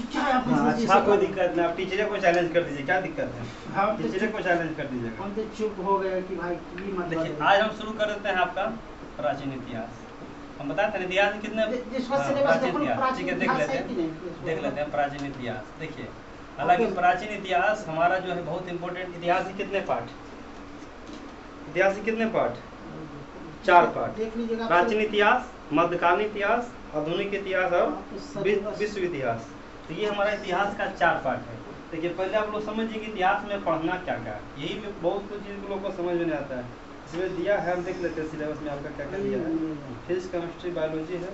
क्या है आप अच्छा कोई दिक्कत नहीं, आप टीचर को चैलेंज कर दीजिए, क्या दिक्कत है? हाँ, टीचर को चैलेंज कर दीजिएगा। हम तो चुप हो गए कि भाई की मतलब देखिए आज हम शुरू कर देते हैं आपका प्राचीन इतिहास। हम बताए थे इतिहास कितने प्राचीन इतिहास, ठीक है देख लेते हैं प्राचीन इतिहास। देखिए हालांकि प्राचीन इतिहास हमारा जो है बहुत इंपॉर्टेंट। इतिहास के कितने पार्ट? इतिहास के कितने पार्ट? 4 पार्ट। प्राचीन इतिहास, मध्यकालीन इतिहास, आधुनिक इतिहास और विश्व इतिहास। तो ये हमारा इतिहास का 4 पार्ट है। देखिए पहले आप लोग समझिए कि इतिहास में पढ़ना क्या क्या है। यही में बहुत कुछ चीज़ लोगों को समझ में नहीं आता है। इसमें दिया है, हम देख लेते हैं सिलेबस में आपका क्या क्या दिया है। फिजिक्स, केमिस्ट्री, बायोलॉजी है।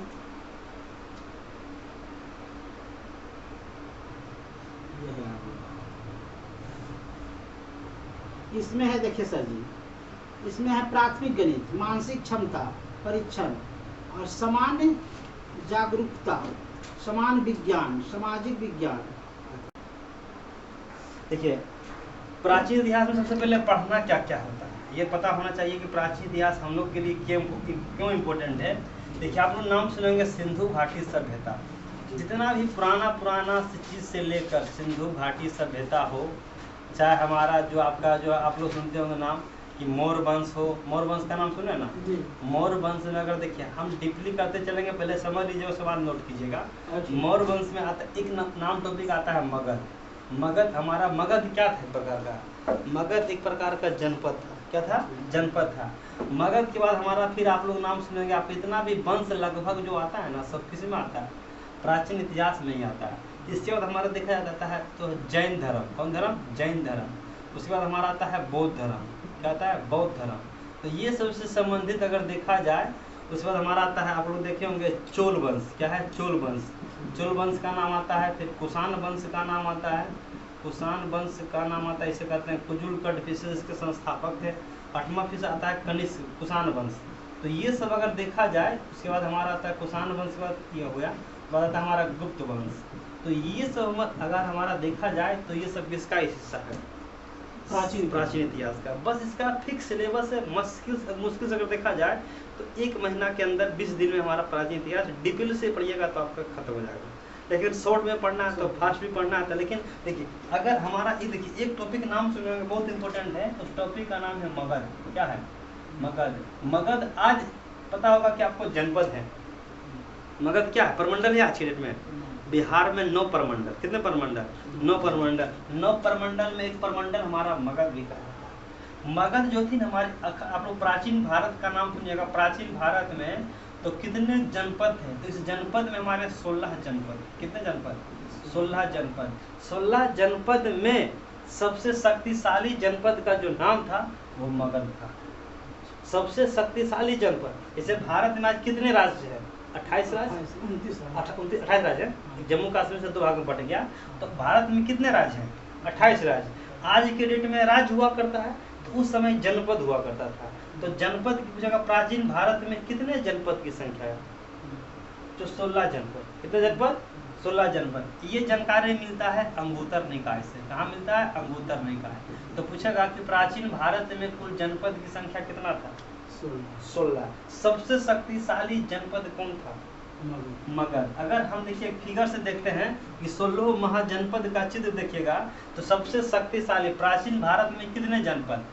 इसमें है, देखिए सर जी, इसमें है प्राथमिक गणित, मानसिक क्षमता परीक्षण और सामान्य जागरूकता, समान विज्ञान, सामाजिक विज्ञान। देखिए प्राचीन इतिहास में सबसे पहले पढ़ना क्या क्या होता है ये पता होना चाहिए कि प्राचीन इतिहास हम लोग के लिए क्यों इम्पोर्टेंट है। देखिए आप लोग नाम सुनेंगे सिंधु घाटी सभ्यता। जितना भी पुराना चीज़ से लेकर सिंधु घाटी सभ्यता हो, चाहे हमारा जो आपका जो आप लोग सुनते होंगे नाम कि मौर्य वंश हो, मौर्य वंश का नाम सुने ना। मौर्य वंश में अगर देखिए हम डीपली करते चलेंगे, पहले समझ लीजिए उसके बाद नोट कीजिएगा। मौर्य वंश में आता एक नाम टॉपिक आता है मगध। मगध हमारा मगध क्या था प्रकार का? मगध एक प्रकार का जनपद था। क्या था? जनपद था। मगध के बाद हमारा फिर आप लोग नाम सुनेंगे, आप इतना भी वंश लगभग जो आता है ना सब किसी में आता है, प्राचीन इतिहास में ही आता है। इसके बाद हमारा देखा जाता है तो जैन धर्म। कौन धर्म? जैन धर्म। उसके बाद हमारा आता है बौद्ध धर्म। क्या आता है? बौद्ध धर्म। तो ये सबसे संबंधित अगर देखा जाए, उसके बाद हमारा आता है, आप लोग देखे होंगे चोल वंश। क्या है? चोल वंश। चोल वंश का नाम आता है। फिर कुषाण वंश का नाम आता है। कुषाण वंश का नाम आता है, इसे कहते हैं कुजुलकट फिशेज के संस्थापक थे। 8वां फिर आता है कनिष्क कुषाण वंश। तो ये सब अगर देखा जाए, उसके बाद हमारा आता है कुषाण वंश के बाद ये हो गया, बाद आता है हमारा गुप्त वंश। तो ये सब अगर हमारा देखा जाए तो ये सब किसका हिस्सा है? प्राचीन इतिहास का। बस इसका फिक्स सिलेबस है। मुश्किल से अगर देखा जाए तो 1 महीना के अंदर 20 दिन में हमारा प्राचीन इतिहास डिटेल से पढ़िएगा तो आपका खत्म हो जाएगा। लेकिन शॉर्ट में पढ़ना है तो फास्ट भी पढ़ना है। लेकिन देखिए अगर हमारा ये देखिए एक टॉपिक नाम सुनेंगे बहुत इंपॉर्टेंट है, उस टॉपिक का नाम है मगध। क्या है? मगध। मगध आज पता होगा कि आपको जनपद है। मगध क्या है? प्रमंडल है आज की डेट में। बिहार में 9 प्रमंडल। कितने प्रमंडल? 9 प्रमंडल। 9 प्रमंडल में एक प्रमंडल हमारा मगध भी का। मगध जो थी हमारे, आप लोग प्राचीन भारत का नाम सुनिएगा। प्राचीन भारत में तो कितने जनपद थे? तो इस जनपद में हमारे 16 जनपद। कितने जनपद? 16 जनपद। 16 जनपद में सबसे शक्तिशाली जनपद का जो नाम था वो मगध था। सबसे शक्तिशाली जनपद। जैसे भारत में आज कितने राज्य है? 28 राज्य, 28 राज्य है। जम्मू कश्मीर से 2 भाग में बट गया। तो भारत में कितने राज्य हैं? 28 राज्य। आज के डेट में राज्य हुआ करता है, तो उस समय जनपद हुआ करता था। तो जनपद की जगह प्राचीन भारत में कितने जनपद की संख्या है? तो 16 जनपद। कितने जनपद? 16 जनपद। ये जानकारी मिलता है अंगुत्तर निकाय से। कहाँ मिलता है? अंगुत्तर निकाय। तो पूछेगा कि प्राचीन भारत में कुल जनपद की संख्या कितना था? 16। सबसे शक्तिशाली जनपद कौन था? मगध। अगर हम देखिए फिगर से देखते हैं कि 16 महाजनपद का चित्र देखिएगा तो सबसे शक्तिशाली प्राचीन भारत में कितने जनपद?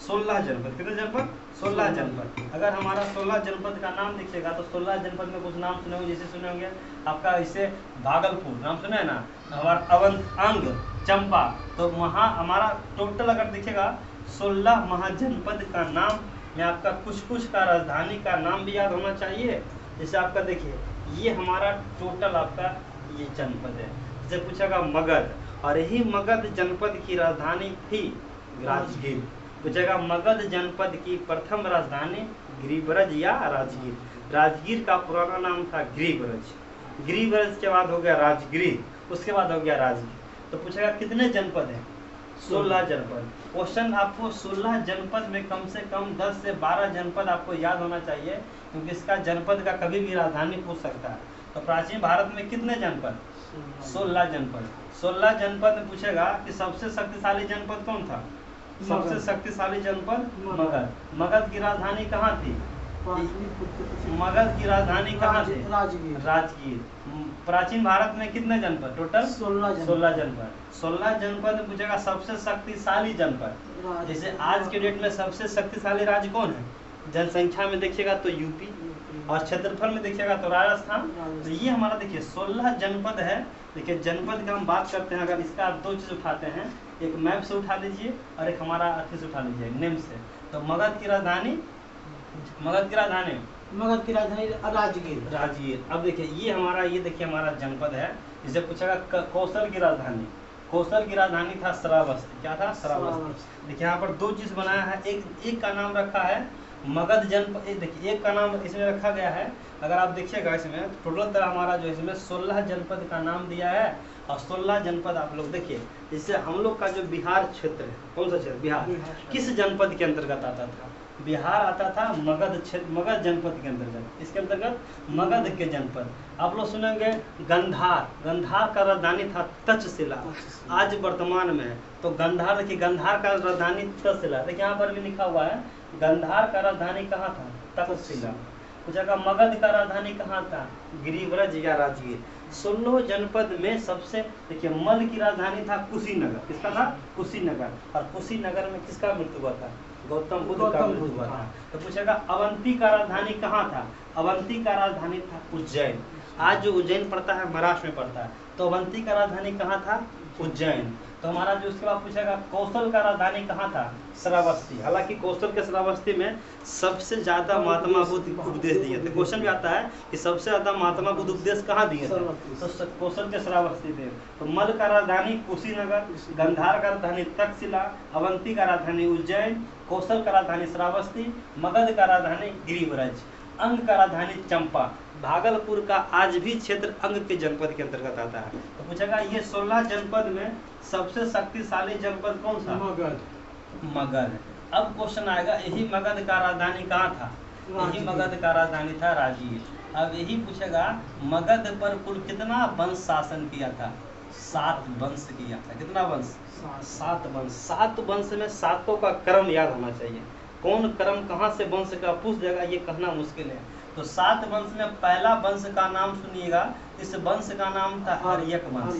16 जनपद। कितने जनपद? 16 जनपद। अगर हमारा 16 जनपद का नाम देखिएगा तो 16 जनपद में कुछ नाम सुने होंगे, जैसे सुने होंगे आपका इसे भागलपुर नाम सुने ना, हमारा अवंत, चंपा। तो वहाँ हमारा टोटल अगर देखिएगा 16 महाजनपद का नाम में आपका कुछ का राजधानी का नाम भी याद होना चाहिए। जैसे आपका देखिए ये हमारा टोटल आपका ये जनपद है। जैसे पूछेगा मगध, और यही मगध जनपद की राजधानी थी राजगीर। पूछेगा मगध जनपद की प्रथम राजधानी गिरिब्रज या राजगीर। राजगीर का पुराना नाम था गिरिब्रज। गिरिब्रज के बाद हो गया राजगीर, उसके बाद हो गया राजगीर। तो पूछेगा कितने जनपद हैं? 16 जनपद। क्वेश्चन आपको 16 जनपद में कम से कम 10 से 12 जनपद आपको याद होना चाहिए, क्योंकि इसका जनपद का कभी भी राजधानी पूछ सकता है। तो प्राचीन भारत में कितने जनपद? 16 जनपद। 16 जनपद में पूछेगा कि सबसे शक्तिशाली जनपद कौन था? सबसे शक्तिशाली जनपद मगध। मगध की राजधानी कहाँ थी? पाटलिपुत्र मगध की राजधानी कहाँ थी? राजगीर। राजगीर। प्राचीन भारत में कितने जनपद टोटल? 16 जनपद। 16 जनपद में पूछेगा सबसे शक्तिशाली जनपद। जैसे आज के डेट में सबसे शक्तिशाली राज्य कौन है? जनसंख्या में देखिएगा तो यूपी, और क्षेत्रफल में देखिएगा तो राजस्थान। तो ये हमारा देखिए 16 जनपद है। देखिए जनपद की हम बात करते हैं, अगर इसका आप दो चीज उठाते हैं, एक मैप से उठा लीजिए और एक हमारा अथी से उठा लीजिए नेम से। तो मगध की राजधानी मगध की राजधानी राजगीर। राजगीर। अब देखिए ये हमारा, ये देखिए हमारा जनपद है। इसे पूछेगा कौशल की राजधानी। कौशल की राजधानी था श्रावस्ती। क्या था? श्रावस्ती। देखिए यहाँ पर दो चीज बनाया है, एक का नाम रखा है मगध जनपद। देखिए एक का नाम इसमें रखा गया है। अगर आप देखिएगा इसमें टोटल तरह हमारा जो इसमें 16 जनपद का नाम दिया है, और 16 जनपद आप लोग देखिए। इससे हम लोग का जो बिहार क्षेत्र है, कौन सा क्षेत्र? बिहार। किस जनपद के अंतर्गत आता था? बिहार आता था मगध क्षेत्र, मगध जनपद के अंतर्गत। इसके अंतर्गत मगध के जनपद। आप लोग सुनेंगे गंधार। गंधार का राजधानी था तक्षशिला, आज वर्तमान में है। तो गंधार, देखिए गंधार का राजधानी तक्षशिला। देखिए यहाँ पर भी लिखा हुआ है गंधार का राजधानी कहाँ था? तक्षशिला। पूछेगा मगध का राजधानी कहाँ था? गिरिव्रज या राजगीर। 16 जनपद में सबसे, देखिए मल की राजधानी था कुशीनगर। किसका था? कुशीनगर। और कुशीनगर में किसका मृत्यु हुआ था? गौतम बुद्ध का मृत्यु हुआ था। तो पूछेगा अवंती का राजधानी कहाँ था? अवंती का राजधानी था उज्जैन। आज जो उज्जैन पड़ता है महाराष्ट्र में पड़ता है। तो अवंती का राजधानी कहाँ था? उज्जैन। तो हमारा जो उसके बाद पूछेगा कौशल का राजधानी कहाँ था? श्रावस्ती। हालांकि कौशल के श्रावस्ती में सबसे ज्यादा महात्मा बुद्ध उपदेश दिए थे। क्वेश्चन भी आता है कि सबसे ज्यादा महात्मा बुद्ध उपदेश कहाँ दिए थे? तो कौशल के श्रावस्ती थे। तो मल का राजधानी कुशीनगर, गंधार का राजधानी तक्षशिला, अवंती का राजधानी उज्जैन, कौशल का राजधानी श्रावस्ती, मगध का राजधानी गिरिव्रज, अंग का राजधानी चंपा। भागलपुर का आज भी क्षेत्र अंग के जनपद के अंतर्गत आता है। तो पूछेगा ये 16 जनपद में सबसे शक्तिशाली जनपद कौन सा? मगध। अब क्वेश्चन आएगा यही मगध का राजधानी कहाँ था? यही मगध का राजधानी था राजगीर। अब यही पूछेगा मगध पर कुल कितना वंश शासन किया था? 7 वंश किया था। कितना वंश? 7 वंश। 7 वंश में सातों का क्रम याद होना चाहिए। कौन क्रम कहाँ से वंश का पूछ जाएगा ये कहना मुश्किल है। तो 7 वंश में पहला वंश का नाम सुनिएगा। इस वंश का नाम था हर्यक वंश।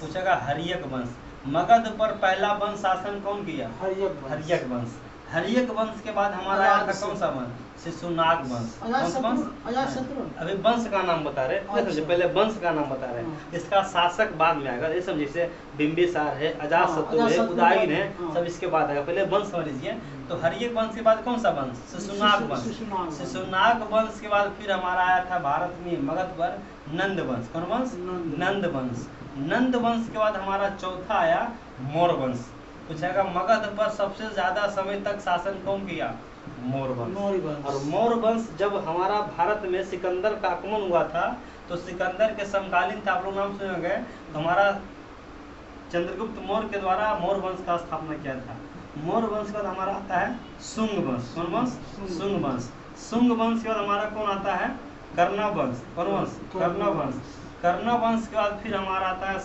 पूछेगा हर्यक वंश। मगध पर पहला वंश शासन कौन किया? हर्यक वंश। हर्यक वंश के बाद हमारा आया था कौन सा वंश? शिशुनाग वंश। अभी वंश का नाम बता रहे, पहले वंश का नाम बता रहे हैं। इसका शासक बाद में आएगा। ये सब जैसे बिंबिसार है, अजातशत्रु है, उदयन है, सब इसके बाद आएगा। पहले वंश समझ लीजिए। तो हर्यक वंश के बाद कौन सा वंश? शिशुनाग वंश। शिशुनाग वंश के बाद फिर हमारा आया था भारत में मगध पर नंद वंश। कौन वंश? नंद वंश। नंद वंश के बाद हमारा चौथा आया मौर्य वंश। पूछेगा मगध पर सबसे ज्यादा समय तक शासन कौन किया? मौर्य वंश। और मौर्य वंश जब हमारा भारत में सिकंदर का आगमन हुआ था, तो सिकंदर के समकालीन था, आप लोग नाम सुने होंगे, हमारा चंद्रगुप्त मौर्य के द्वारा मौर्य वंश का स्थापना किया था। मौर्य वंश के बाद हमारा आता है शुंग वंश। कौन वंश? शुंग वंश। शुंग वंश के बाद हमारा कौन आता है? कर्ण वंश। कौन वंश? कर्ण वंश। कर्ण वंश के बाद फिर हमारा आता है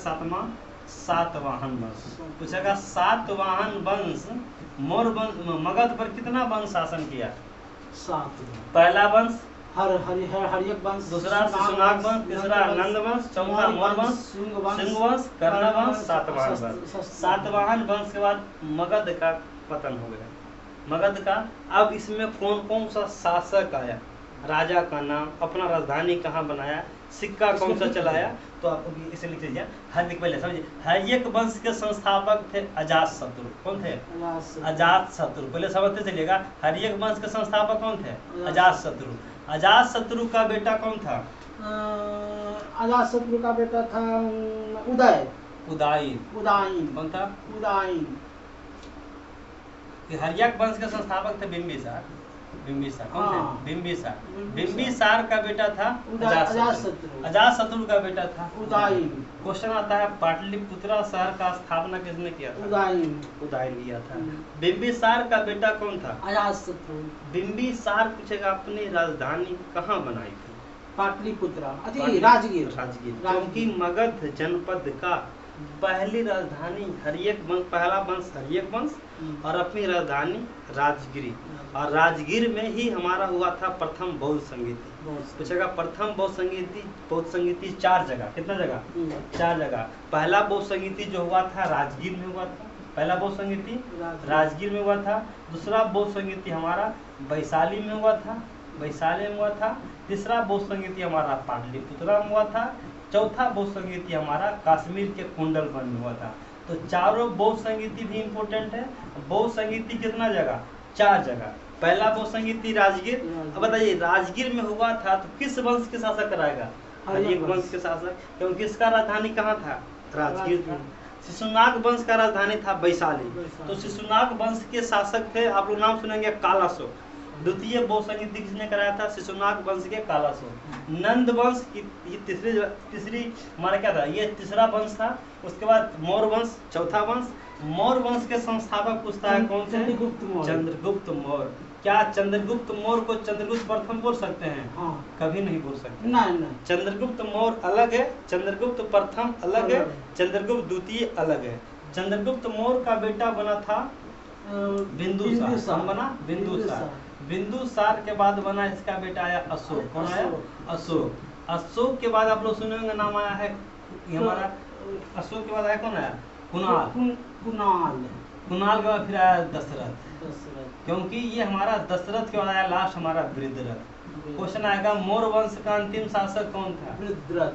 सातवाहन वंश। पूछेगा सातवाहन वंश मौर्य वंश मगध पर कितना वंश शासन किया? 7। पहला वंश हर्यक वंश, दूसरा शिशुनाग वंश, तीसरा नंद वंश, चौथा मौर्य वंश, शुंग वंश, कर्ण वंश, सातवाहन वंश। सातवाहन वंश के बाद मगध का पतन हो गया। मगध का अब इसमें कौन कौन सा शासक आया, राजा का नाम, अपना राजधानी कहाँ बनाया, सिक्का कौन सा चलाया, तो आप इसे लिख लीजिए। पहले समझिए, हर्यक वंश के संस्थापक थे अजातशत्रु। कौन थे? अजातशत्रु। पहले समझते चलिएगा, हर्यक वंश के संस्थापक कौन थे? अजातशत्रु। अजातशत्रु का बेटा कौन था? अजातशत्रु का बेटा था उदयन। कौन था? उदयन। हर्यक वंश के संस्थापक थे बिंबिसार। कौन थे? बिंबिसार का बेटा था अजातशत्रु। अजातशत्रु का बेटा था उदयन। क्वेश्चन आता है पाटलिपुत्र शहर का स्थापना किसने किया था? उदयन किया था। बिंबिसार का बेटा कौन था? अजातशत्रु। बिंबिसार पूछेगा अपनी राजधानी कहाँ बनाई थी? पाटलिपुत्र, राजगीर। क्योंकि मगध जनपद का पहली राजधानी हरियक वंश, पहला वंश हरियक वंश और अपनी राजधानी राजगिरी। और राजगीर में ही हमारा हुआ था प्रथम बौद्ध संगीति। पूछेगा प्रथम बौद्ध संगीति 4 जगह, कितना जगह? 4 जगह। पहला बौद्ध संगीति जो हुआ था राजगीर में हुआ था, पहला बौद्ध संगीति राजगीर में हुआ था। दूसरा बौद्ध संगीति हमारा वैशाली में हुआ था, वैशाली में हुआ था। तीसरा बौद्ध संगीति हमारा पाटलिपुत्रा में हुआ था। चौथा बौद्ध संगीति हमारा कश्मीर के कुंडलवन में हुआ था। तो चारों बौद्ध संगीति भी इम्पोर्टेंट है। बौद्ध संगीति कितना जगह? 4 जगह। पहला बौद्ध संगीति राजगीर। अब बताइए राजगीर में हुआ था तो किस वंश के शासक कराएगा? हरियक वंश के शासक, क्योंकि इसका राजधानी कहाँ था? राजगीर था। शिशुनाग वंश का राजधानी था वैशाली। तो शिशुनाग वंश के शासक थे, आप लोग नाम सुनेंगे कालाशोक। द्वितीय बौद्ध संगीति किसने कराया था? शिशुनाग वंश के कालाशोक। नंद वंश की ये तीसरी हमारा क्या था? ये तीसरा वंश था। उसके बाद मौर्य वंश, चौथा वंश। मौर्य वंश के संस्थापक पूछता है कौन से? चंद्रगुप्त मौर्य। क्या चंद्रगुप्त मौर्य को चंद्रगुप्त प्रथम बोल सकते हैं? कभी नहीं बोल सकते। नहीं। चंद्रगुप्त मौर्य अलग है, चंद्रगुप्त प्रथम अलग है, चंद्रगुप्त द्वितीय अलग है। चंद्रगुप्त मौर्य का बेटा बना था बिंदुसार। बना बिंदुसार। बिंदुसार के बाद बना इसका बेटा आया अशोक। कौन आया? अशोक। अशोक के बाद आप लोग सुनेंगे नाम आया है हमारा, अशोक के बाद आया कौन आया? कुणाल। कुणाल के बाद फिर आया दशरथ। क्योंकि ये हमारा दशरथ के बाद आया लास्ट हमारा वृद्धरथ। क्वेश्चन आएगा मौर्य वंश का अंतिम शासक कौन था?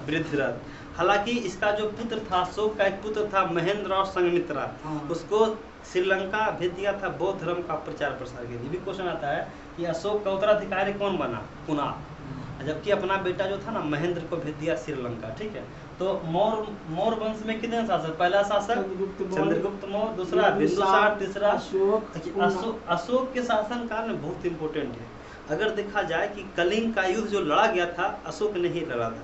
वृद्धरथ। हालांकि इसका जो पुत्र था, अशोक का एक पुत्र था महेंद्र और संघमित्रा, उसको श्रीलंका भेज दिया था बौद्ध धर्म का प्रचार प्रसार के लिए। भी क्वेश्चन आता है कि अशोक का उत्तराधिकारी कौन बना? कुणाल। जबकि अपना बेटा जो था ना महेंद्र को भेज दिया श्रीलंका। ठीक है, तो मौर्य वंश में कितने शासक? पहला शासक चंद्रगुप्त मौर्य, दूसरा बिंदुसार, तीसरा अशोक के शासन काल में बहुत इंपॉर्टेंट है। अगर देखा जाए कि कलिंग का युद्ध जो लड़ा गया था अशोक ने ही लड़ा था।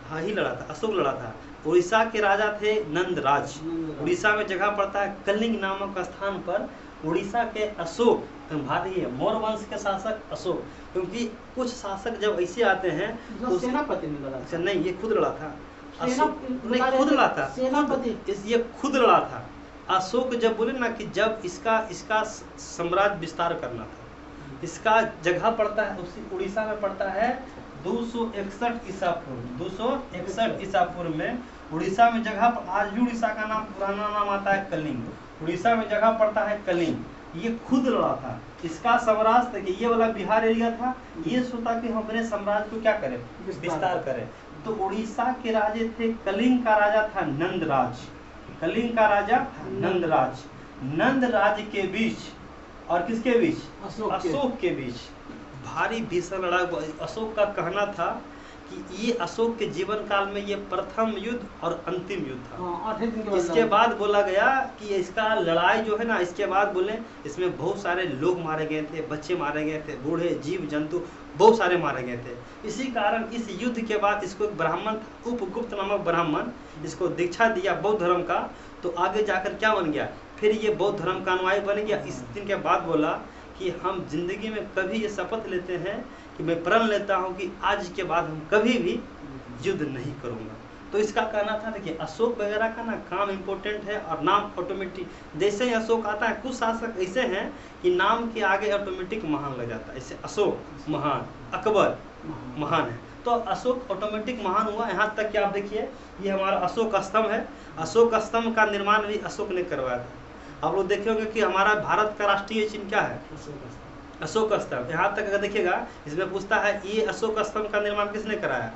हाँ ही लड़ा था, अशोक लड़ा था। उड़ीसा के राजा थे नंदराज। उड़ीसा में जगह पड़ता है कलिंग नामक स्थान पर। उड़ीसा के अशोक भारतीय मौर्य वंश के शासक अशोक। क्योंकि कुछ शासक जब ऐसे आते हैं तो सेनापति ने लड़ा। नहीं, ये खुद लड़ा था। नहीं, खुद लड़ा था सेनापति, ये खुद लड़ा था। अशोक जब बोले ना कि जब इसका साम्राज्य विस्तार करना था, इसका जगह पड़ता है उसी उड़ीसा में पड़ता है 261 ईसा पूर्व। 261 ईसा पूर्व में उड़ीसा में जगह, आज भी उड़ीसा का नाम पुराना नाम आता है कलिंग। उड़ीसा में जगह पड़ता है कलिंग। ये खुद लड़ा था। इसका साम्राज्य देखिए, ये वाला बिहार एरिया था। ये सोचा कि हम अपने साम्राज्य को क्या करें? विस्तार करें। तो उड़ीसा के राजे थे, कलिंग का राजा था नंदराज। कलिंग का राजा नंदराज। नंदराज के बीच और किसके बीच? अशोक के बीच भारी भीषण लड़ाई। अशोक का कहना था कि ये अशोक के जीवन काल में ये प्रथम युद्ध और अंतिम युद्ध था। इसके बाद बोला गया कि इसका लड़ाई जो है ना, इसके बाद बोले इसमें बहुत सारे लोग मारे गए थे, बच्चे मारे गए थे, बूढ़े, जीव जंतु बहुत सारे मारे गए थे। इसी कारण इस युद्ध के बाद इसको एक ब्राह्मण, उपगुप्त नामक ब्राह्मण, इसको दीक्षा दिया बौद्ध धर्म का। तो आगे जाकर क्या बन गया? फिर ये बौद्ध धर्म का अनुयायी बन गया। इस दिन के बाद बोला कि हम जिंदगी में कभी ये शपथ लेते हैं कि मैं प्रण लेता हूं कि आज के बाद हम कभी भी युद्ध नहीं करूंगा। तो इसका कहना था देखिए अशोक वगैरह का ना काम इम्पोर्टेंट है और नाम ऑटोमेटिक, जैसे ही अशोक आता है कुछ शासक ऐसे हैं कि नाम के आगे ऑटोमेटिक महान लग जाता है। जैसे अशोक महान, अकबर महान है, तो अशोक ऑटोमेटिक महान हुआ। यहाँ तक कि आप देखिए ये हमारा अशोक स्तंभ है। अशोक स्तंभ का निर्माण भी अशोक ने करवाया था। आप लोग देखे होंगे कि हमारा भारत का राष्ट्रीय चिन्ह क्या है? अशोक स्तंभ। यहाँ तक अगर देखिएगा इसमें पूछता है ये अशोक स्तंभ का निर्माण किसने कराया?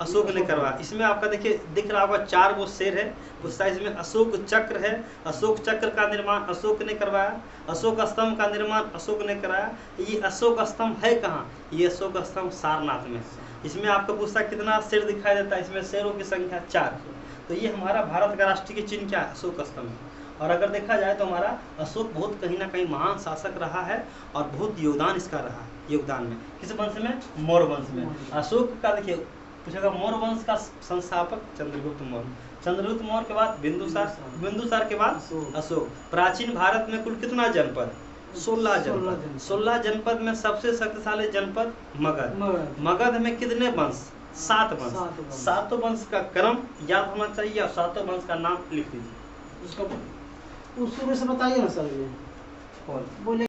अशोक ने करवाया। इसमें आपका देखिए दिख रहा होगा 4 गो शेर है, पूछता है इसमें अशोक चक्र है। अशोक चक्र का निर्माण अशोक ने करवाया। अशोक स्तंभ का निर्माण अशोक ने कराया। ये अशोक स्तंभ है कहाँ? ये अशोक स्तंभ सारनाथ में। इसमें आपको पूछता है कितना शेर दिखाई देता है? इसमें शेरों की संख्या 4। तो ये हमारा भारत का राष्ट्रीय चिन्ह क्या है? अशोक स्तंभ। और अगर देखा जाए तो हमारा अशोक बहुत कहीं ना कहीं महान शासक रहा है और बहुत योगदान इसका रहा है। योगदान में किस वंश में? मौर्य वंश में। अशोक का देखिए पूछेगा मौर्य वंश का संस्थापक चंद्रगुप्त मौर्य। चंद्रगुप्त मौर्य के बाद बिंदुसार, बिंदुसार के बाद अशोक। प्राचीन भारत में कुल कितना जनपद? 16 जनपद। 16 जनपद में सबसे शक्तिशाली जनपद मगध। मगध में कितने वंश? सात सात वंश। वंश। सातों वंश का क्रम याद होना चाहिए और सातों वंश का नाम लिख दीजिए। उसका उस शुरू से बताइए ना सर ये कौन? बोले